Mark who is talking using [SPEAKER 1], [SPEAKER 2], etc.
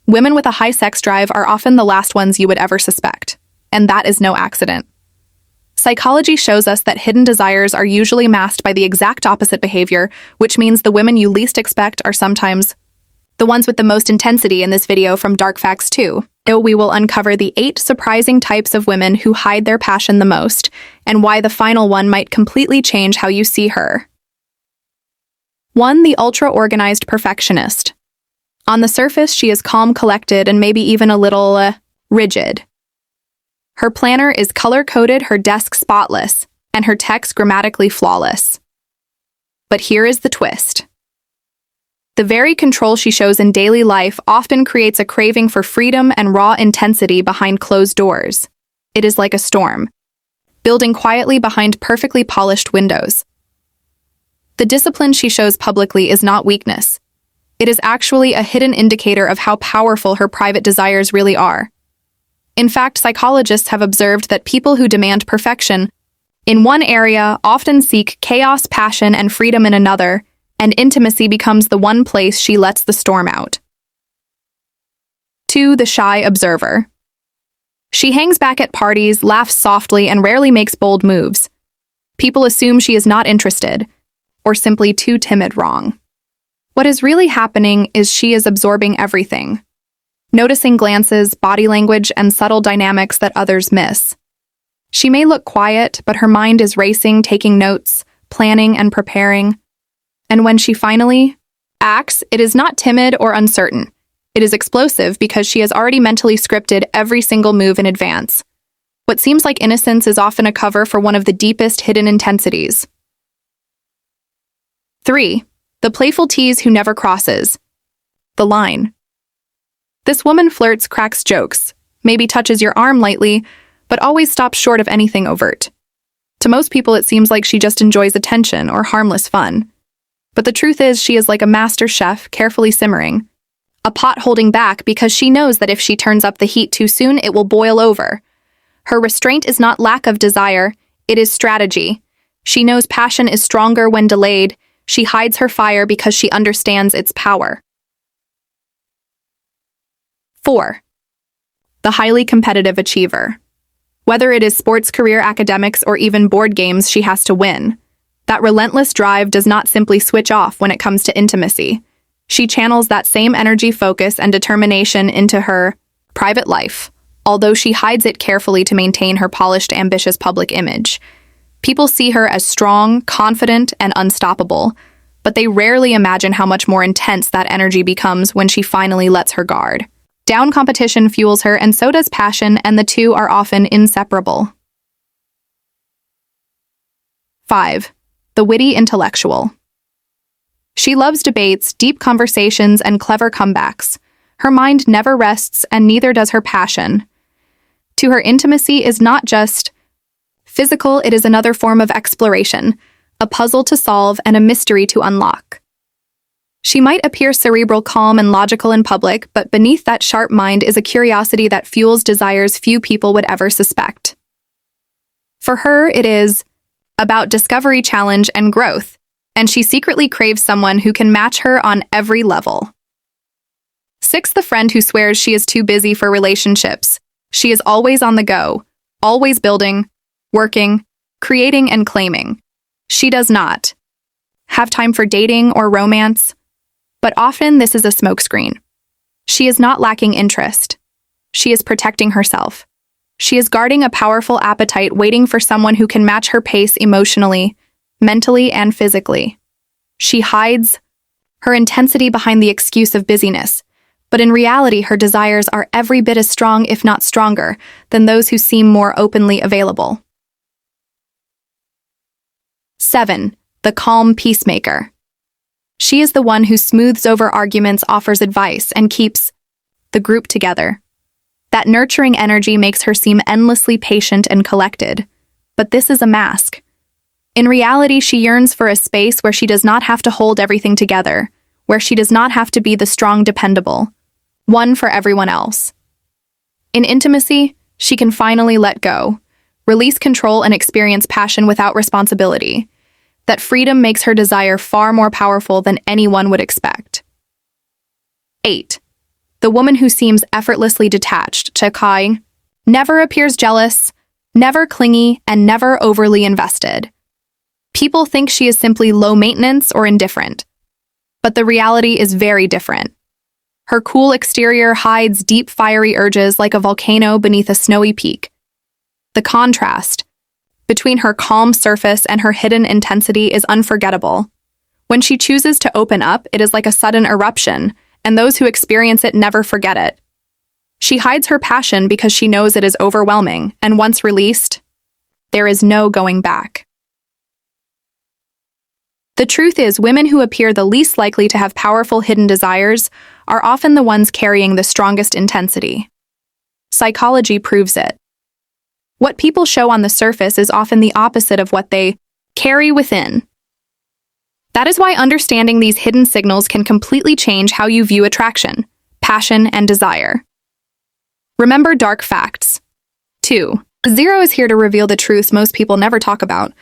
[SPEAKER 1] Women with a high sex drive are often the last ones you would ever suspect, and that is no accident. Psychology shows us that hidden desires are usually masked by the exact opposite behavior, which means the women you least expect are sometimes the ones with the most intensity. In this video from Dark Facts 2, we will uncover the 8 surprising types of women who hide their passion the most, and why the final one might completely change how you see her. 1. The ultra-organized perfectionist. On the surface, she is calm, collected, and maybe even a little rigid. Her planner is color-coded, her desk spotless, and her text grammatically flawless. But here is the twist. The very control she shows in daily life often creates a craving for freedom and raw intensity behind closed doors. It is like a storm, building quietly behind perfectly polished windows. The discipline she shows publicly is not weakness. It is actually a hidden indicator of how powerful her private desires really are. In fact, psychologists have observed that people who demand perfection in one area often seek chaos, passion, and freedom in another, and intimacy becomes the one place she lets the storm out. 2. The shy observer. She hangs back at parties, laughs softly, and rarely makes bold moves. People assume she is not interested, or simply too timid. Wrong. What is really happening is she is absorbing everything, noticing glances, body language, and subtle dynamics that others miss. She may look quiet, but her mind is racing, taking notes, planning, and preparing. And when she finally acts, it is not timid or uncertain. It is explosive because she has already mentally scripted every single move in advance. What seems like innocence is often a cover for one of the deepest hidden intensities. 3. The playful tease who never crosses the line. This woman flirts, cracks jokes, maybe touches your arm lightly, but always stops short of anything overt. To most people, it seems like she just enjoys attention or harmless fun. But the truth is, she is like a master chef, carefully simmering, a pot holding back because she knows that if she turns up the heat too soon, it will boil over. Her restraint is not lack of desire, it is strategy. She knows passion is stronger when delayed. She hides her fire because she understands its power. 4. The highly competitive achiever. Whether it is sports, career, academics, or even board games, she has to win. That relentless drive does not simply switch off when it comes to intimacy. She channels that same energy, focus, and determination into her private life, although she hides it carefully to maintain her polished, ambitious public image. People see her as strong, confident, and unstoppable, but they rarely imagine how much more intense that energy becomes when she finally lets her guard down. Competition fuels her, and so does passion, and the two are often inseparable. 5. The witty intellectual. She loves debates, deep conversations, and clever comebacks. Her mind never rests, and neither does her passion. To her, intimacy is not just physical, it is another form of exploration, a puzzle to solve and a mystery to unlock. She might appear cerebral, calm, and logical in public, but beneath that sharp mind is a curiosity that fuels desires few people would ever suspect. For her, it is about discovery, challenge, and growth, and she secretly craves someone who can match her on every level. 6. The friend who swears she is too busy for relationships. She is always on the go, always building, working, creating, and claiming. She does not have time for dating or romance, but often this is a smokescreen. She is not lacking interest. She is protecting herself. She is guarding a powerful appetite, waiting for someone who can match her pace emotionally, mentally, and physically. She hides her intensity behind the excuse of busyness, but in reality, her desires are every bit as strong, if not stronger, than those who seem more openly available. 7. The calm peacemaker. She is the one who smooths over arguments, offers advice, and keeps the group together. That nurturing energy makes her seem endlessly patient and collected. But this is a mask. In reality, she yearns for a space where she does not have to hold everything together, where she does not have to be the strong, dependable one for everyone else. In intimacy, she can finally let go, release control, and experience passion without responsibility. That freedom makes her desire far more powerful than anyone would expect. 8. the woman who seems effortlessly detached, Chakai, never appears jealous, never clingy, and never overly invested. People think she is simply low maintenance or indifferent, but the reality is very different. Her cool exterior hides deep fiery urges like a volcano beneath a snowy peak. The contrast between her calm surface and her hidden intensity is unforgettable. When she chooses to open up, it is like a sudden eruption, and those who experience it never forget it. She hides her passion because she knows it is overwhelming, and once released, there is no going back. The truth is, women who appear the least likely to have powerful hidden desires are often the ones carrying the strongest intensity. Psychology proves it. What people show on the surface is often the opposite of what they carry within. That is why understanding these hidden signals can completely change how you view attraction, passion, and desire. Remember dark facts. 2. 0 is here to reveal the truths most people never talk about,